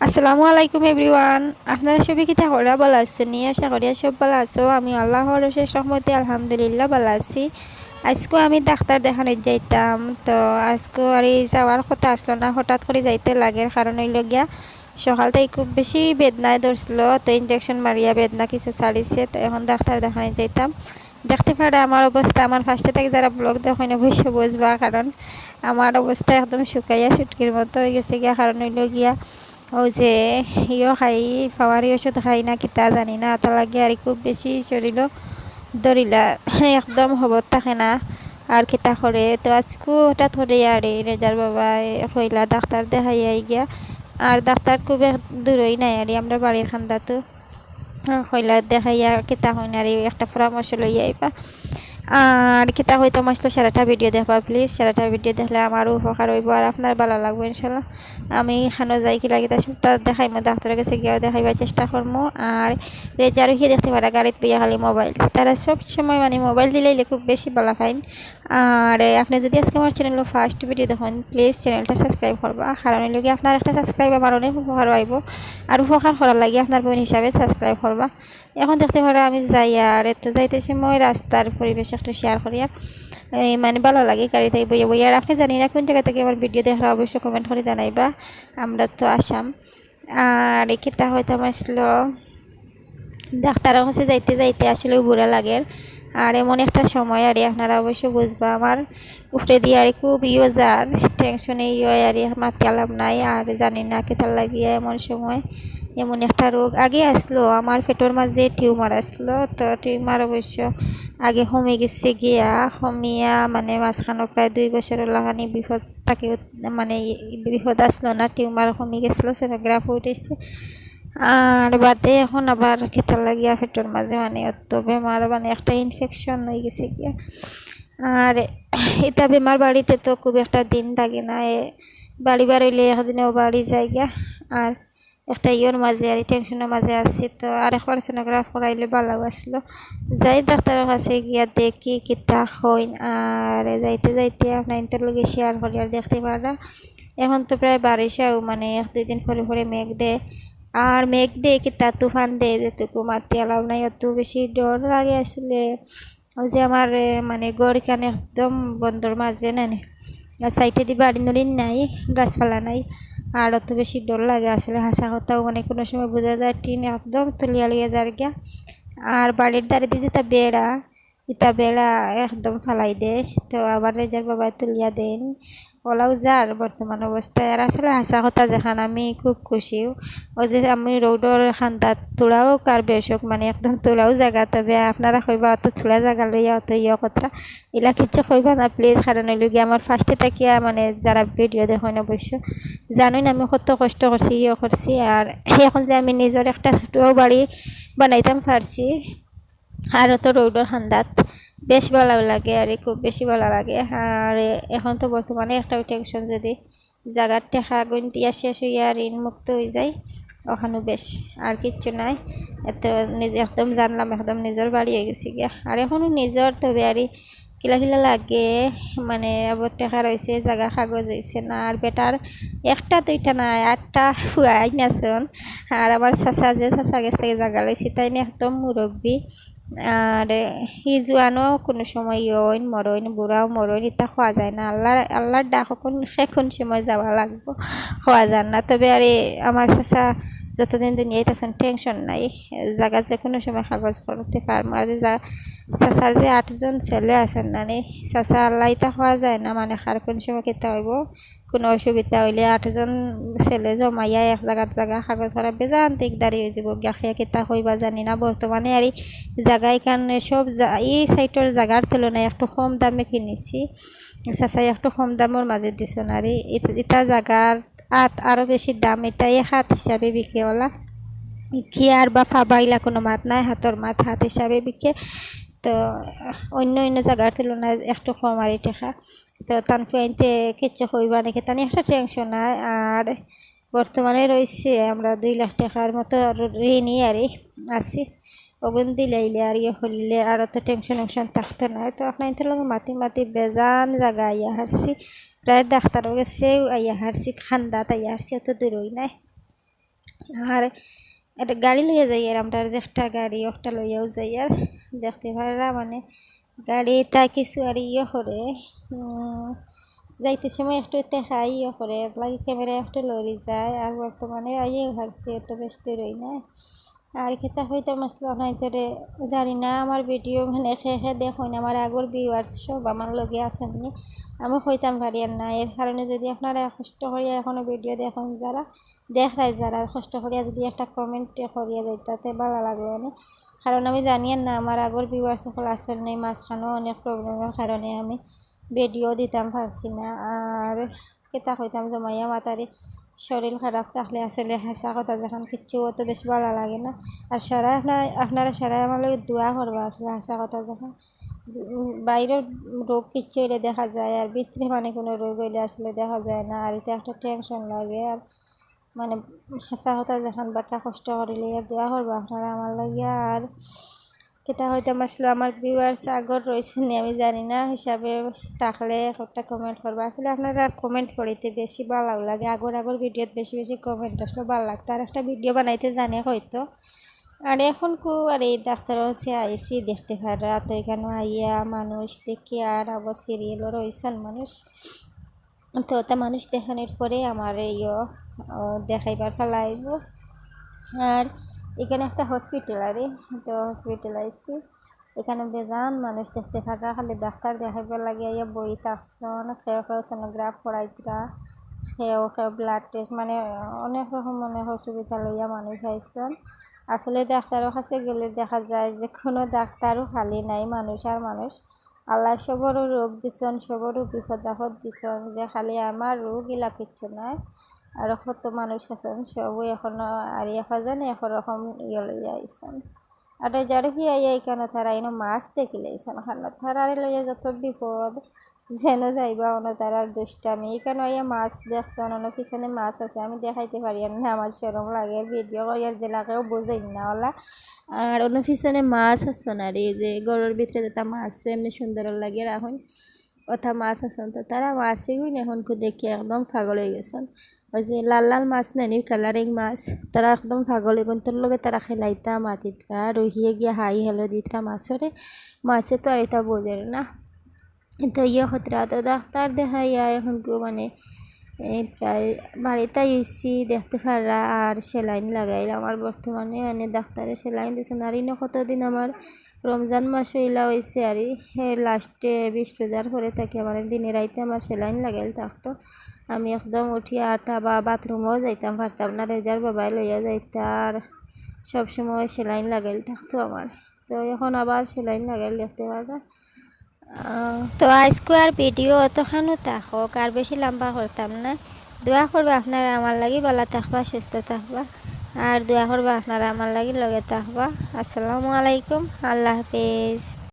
আসসালামু আলাইকুম এভরিওয়ান। আপনারা সবাই কি থাকরা ভালো আছেন? আশা করি সব ভালো আছো। আমি আল্লাহর অশেষ রহমতে আলহামদুলিল্লাহ ভালো আছি। আজকে আমি ডাক্তার দেখানে যাইতাম, তো আজকে আর এই যাওয়ার কথা আসলো না, হঠাৎ করে যাইতে লাগে। কারণ হইল গিয়া সকাল থেকে খুব বেশি বেদনায় ধরছিল, তো ইঞ্জেকশন মারিয়া বেদনা কিছু ছাড়িছে, তো এখন ডাক্তার দেখানে যাইতাম। দেখতে পারে আমার অবস্থা, আমার ফার্স্টে থেকে যারা ব্লগ দেখেন অবশ্যই বুঝবা, কারণ আমার অবস্থা একদম শুকাইয়া সুটকির মতো হয়ে গেছে গিয়া। কারণ হইল গিয়া ওই যে খাই পাওয়ারি ওষুধ খাই না কিতা জানি না, তা লাগে আর খুব বেশি শরীর ধরিলা একদম খবর থাকে না আর কিতা করে। তো আজকে হঠাৎ করে আর রেজার বাবা কইলা ডাক্তার দেখাই আই গিয়া। আর ডাক্তার খুব দূরই নাই আর আমরা বাড়ির খান্দা, তো কইলা দেখাইয়া কিতা হইন আর একটা পরামর্শ লইয়া আইবা। আর কিতা হয়তো মাসলো সারাটা ভিডিও দেখবা প্লিজ। সারাটা ভিডিও দেখলে আমারও উপকার হইব আর আপনার ভালো লাগবে ইনশাল্লাহ। আমি খানো যাই কি লাগে তা সপ্তাহ দেখাইমো, ডাক্তারের কাছে গিয়ে দেখাইবার চেষ্টা করবো। আর রেজারও গিয়ে দেখতে পারা গাড়িতে পেয়ে খালি মোবাইল, তারা সব সময় মানে মোবাইল দিলেই খুব বেশি ভালো পাইন। আর আপনি যদি আজকে আমার চ্যানেল ফার্স্ট ভিডিও দেখুন প্লিজ চ্যানেলটা সাবস্ক্রাইব করবা, কারণ এর আপনার একটা সাবস্ক্রাইব আমার অনেক উপকার আইব। আর উপকার করার লাগে আপনার বোন হিসাবে সাবস্ক্রাইব করবা। এখন দেখতে পারা আমি যাই আর এত যাইতেছি মই রাস্তার পরিবেশ একটু শেয়ার করি। আর মানে ভালো লাগে গাড়িতে বইয়ে বইয়ে। আর আপনি জানি না কোন জায়গা থেকে আমার ভিডিও দেখা অবশ্যই কমেন্ট করে জানাইবা। আমরা তো আসাম। আর কিতা হয়তো আসলো ডাক্তারের কাছে যাইতে যাইতে আসলে বুড়া লাগে। আর এমন একটা সময় আর আপনারা অবশ্যই বুঝবা আমার উপরে দিয়ে আর খুব যার টেনশনে আর মাতি আলাপ নাই। আর জানি না কেতার লাগিয়ে এমন সময় এমন একটা রোগ আগে আসলো, আমার পেটের মাঝে টিউমার আসলো। তো টিউমার অবশ্য আগে কমে গেছে গিয়া, কমিয়া মানে মাঝখানে প্রায় 2 বছর লাগানি বিপদ তাকে মানে বিপদ আসলো না, টিউমার কমে গেছিলো, সোনোগ্রাফ উঠেছে। আর বাদে এখন আবার খেতার লাগিয়া পেটের মাঝে মানে অত বেমার মানে একটা ইনফেকশন হয়ে গেছে গিয়া। আর এটা বেমার বাড়িতে তো খুব একটা দিন লাগে না, বাড়ি বাড়িলে একদিনেও বাড়ি যায় গিয়া। আর একটা ইয়ের মাঝে আর টেনশনের মাঝে আসছি, তো আর একবার সোনোগ্রাফ করাইলে ভালো আসলো। যাই ডাক্তারের কাছে গিয়া দেখি কিতা হইন। আর যাইতে যাইতে আপনার ইন্টার লগে শেয়ার করি। আর দেখতে পারা এখন তো প্রায় বারিশাও মানে 1-2 দিন পরে পরে মেঘ দেয়। আর মেঘ দিয়ে কিতা তুফান দেয়, যেটুকু মাতি আলাও নাই, অত বেশি ডর লাগে আসলে। ওই যে আমার মানে গড় এখানে একদম বন্দর মাঝে না সাইডে দিয়ে বাড়ি নড়ি নাই, গাছপালা নাই। আর অত বেশি ডর লাগে আসলে, হাসা কথাও মানে কোনো সময় বোঝা যায় টিন একদম তুলিয়া লিয়ে যার গিয়া। আর বাড়ির দ্বারে দিয়ে যেটা বেড়া, এটা বেড়া একদম ফালাই দেয়, তো আবার রেজার বাবা তুলিয়া দেন ওলাও যার বর্তমান অবস্থায়। আর আসলে হাসা কথা যেখান আমি খুব খুশি ওই যে আমি রোডর খান্দাত তোলাও কার বেশক মানে একদম তোলাও জায়গা। তবে আপনারা কইবা অত তোলা জায়গা লইয়া অত কথা এলা কিচ্ছু কইবা না প্লিজ, কারণ হইল গিয়ে আমার ফার্স্টে থাকিয়া মানে যারা ভিডিও দেখেন অবশ্য জানুন আমি কত কষ্ট করছি করছি। আর এখন যে আমি নিজের একটা ছোটো বাড়ি বানাইতাম পারছি আর অত রোডর খান্দাত বেশ ভালো লাগে আর খুব বেশি ভালো লাগে। আর এখন তো বর্তমানে একটা টেনশন যদি জায়গার টেকা গন্তিয়া শেষ হইয়া আর ঋণ মুক্ত হয়ে যায় ওখানে বেশ আর কিচ্ছু নাই। এত নিজে একদম জানলাম একদম নিজের বাড়ি হয়ে গেছি গিয়া। আর এখনও নিজের তবে আর কিলা কিলা লাগে মানে আবার টেকা রয়েছে জায়গা কাগজ হয়েছে না। আর বেটার একটা দুইটা নাই 8টা ফুয়াই নাচন। আর আবার চাচা যে চাচার কাছ থেকে জায়গা লইছি তাই নিয়ে একদম মুরব্বী। আর জোয়ানও কোনো সময় ইয়ন মরইন বুড়াও মরইন এটা খাওয়া যায় না। আল্লাহর ডাক কোন সময় যাওয়া লাগবো খাওয়া যান না। তবে আর আমার চাচা যতদিন দুনিয়ায় আছেন টেনশন নাই, জায়গা যে কোনো সময় কাগজ করতে পারবো। আর চাচার যে 8জন ছেলে আছেন না নি চাচা আল্লাহ এটা খাওয়া যায় না, মানে কার কোন সময় কেতা হইব কোনো অসুবিধা হইলে 8জন ছেলে জমাইয়া এক জায়গা কাগজ করা বেজান দিকদারি হয়ে যাব গিয়া। কেতা হইবা জানি না বর্তমানে আর জায়গায় কারণে সব এই সাইটের জায়গার তুলনায় একটু কম দামে কিনেছি, চাচাই একটু কম দামের মাঝে দিছেন। আর এটা জায়গার আরও বেশি দাম, এটাই হাত হিসাবে বিক্রিওয়ালা কি আর বা ফাবাইলা কোনো মাত নাই, হাতর মাত হাত হিসাবে বিকে। তো অন্য জায়গার তুলনায় একটু কম আর টাকা। তো তান ফুয়াইতে কিচ্ছু হইবা নাকি তানি একটা টেনশন নাই। আর বর্তমানে রয়েছে আমরা 2 লাখ টাকার মতো ঋণই আর আছি। ওগুন দিলাইলে আর হইলে আর অত টেনশন থাকতো না। তো আপনার ইন্টার লগে মাতি বেজান জায়গা আইয়া হারছি, প্রায় ডাক্তারও গেছে আইয়া হারছি, খান্দাত আইয়া হারছি, অত দূরই নাই। আর একটা গাড়ি লইয়া যাই আর আমরা যে একটা গাড়ি একটা লইয়াও যাই আর দেখতে পারা মানে গাড়ি তা কিছু আর ইয়ে করে যাইতে সময় একটু দেখাই ইয়ে করে লাগে ক্যামেরা একটু লড়ি যায় আর বর্তমানে আইয়ে ঘাটছি এত ব্যস্ত রই না আর খেতা হইতে মশলা নাই তোরে জানি না আমার ভিডিও মানে খেয়ে দেখুন আমার আগর ভিউয়ার্স সব আমার লগে আসেননি আমি হইতাম পারি আর না এর কারণে যদি আপনারা কষ্ট করিয়া এখনও ভিডিও দেখুন যারা দেখায় যারা কষ্ট করিয়া যদি একটা কমেন্ট করিয়া যায় তাতে ভালো লাগবে মানে কারণ আমি জানি না আমার আগর ভিউয়ার্স সকল আসল নেই মাঝখানেও অনেক প্রবলেমের কারণে আমি ভিডিও দিতাম পারছি না আর কেতা হইতাম জমাইয়া মাতারি শরীর খারাপ থাকলে আসলে হাসা কথা যখন কিচ্ছু অত বেশ ভালো লাগে না আর সারা আপনারা সারা আমার লোক দোয়া করবা আসলে হাসা কথা যখন বাইরের রোগ কিচ্ছু হইলে দেখা যায় আর ভিতরে মানে কোনো রোগ হইলে আসলে দেখা যায় না আর এটা একটা টেনশন লাগে আর মানে হাসা কথা যখন বাচ্চা কষ্ট করিলে আর দোয়া করবো আপনারা আমার লাগিয়া আর কেটা হয়তো আসলে আমার ভিউয়ার্স আগর রয়েছে আমি জানি না হিসাবে থাকলে একটা কমেন্ট করবো আসলে আপনারা কমেন্ট করিতে বেশি ভালো লাগে আগর ভিডিওতে বেশি বেশি কমেন্ট আসলে ভালো লাগতো আর একটা ভিডিও বানাইতে জানে হয়তো আর এখন আর এই ডাক্তার হচ্ছে আইসি দেখতে পারা তো এখানে আইয়া মানুষ দেখি আর আবার সিরিয়ালও রয়েছেন মানুষ তো ওটা মানুষ দেখানোর পরে আমার দেখাইবার ফেলাইব আর এখানে একটা হসপিটাল আরে তো হসপিটাল আইসি এখানে বেজান মানুষ দেখতে পারা খালি ডাক্তার দেখাইবার লাগে ইয়া বই থাকছন খেয়ে সোনোগ্রাফ করাইতরা খেয়ে ব্লাড টেস্ট মানে অনেক রকম অনেক অসুবিধা লইয়া মানুষ আইসন আসলে ডাক্তারের কাছে গেলে দেখা যায় যে কোনো ডাক্তারও খালি নাই মানুষ আর মানুষ আল্লাহ সবরও রোগ দিছন সবরও বিপদ আপদ দিছন যে খালি আমার রোগ ইলা কিচ্ছু নাই আর কত মানুষ আছেন সবই এখনো আর এখন একরকম লইয়া আইসন আর যারা কি আইয়া এখানে তারা এনে মাছ দেখিলে আইসন খানো তারারে লইয়া যত বিপদ যেন যাইবা অন্য তারার দুষ্টামি এখানে আইয়া মাছ দেখছন অন্য পিছনে মাছ আছে আমি দেখাইতে পারি না আমার সেরকম লাগে ভিডিও করিয়ার জেলাকেও বোঝাই না ওলা আর অন্য পিছনে মাছ আসন আর এই যে গরুর ভিতরে যেটা মাছ এমনি সুন্দর লাগে রাখুন ওটা মাছ আসন তো তারা মাছই না এখন দেখি একদম পাগল হয়ে গেছেন ওই যে লাল লাল মাছ নেই কালারিং মাছ তারা একদম পাগল হয়ে তোর লগে তারা খেলাইতা মাতিতরা রহিয়ে গিয়া হাই হেলো দিতরা মাছরে মাছে তো আর এটা বোঝের না তো হতরা তো ডাক্তার দেখাইয়া এখন মানে প্রায় বাড়িতে আইসি দেখতে পারা আর সেলাইন লাগাইল আমার বর্তমানে মানে ডাক্তারে সেলাইন দিয়েছেন আর ইনো কতদিন আমার রমজান মাস হইলা হয়েছে আর লাস্টে 20 রোজার পরে থাকি মানে দিনে রাইতে আমার সেলাইন লাগাইল থাকতো আমি একদম উঠিয়া আটা বা বাথরুমও যাইতাম পারতাম না রেজার বাবাই লইয়া যাইতা আর সবসময় সেলাইন লাগাইল থাকতো আমার তো এখন আবার সেলাইন লাগাইল দেখতে পারতাম তো আজকে আর ভিডিও অতখানো থাকুক আর বেশি লম্বা করতাম না দোয়া করবে আপনারা আমার লাগি ভালো থাকবা সুস্থ থাকবা আর দোয়া করবে আপনারা আমার লাগি লগে থাকবা আসসালামু আলাইকুম আল্লাহ হাফেজ।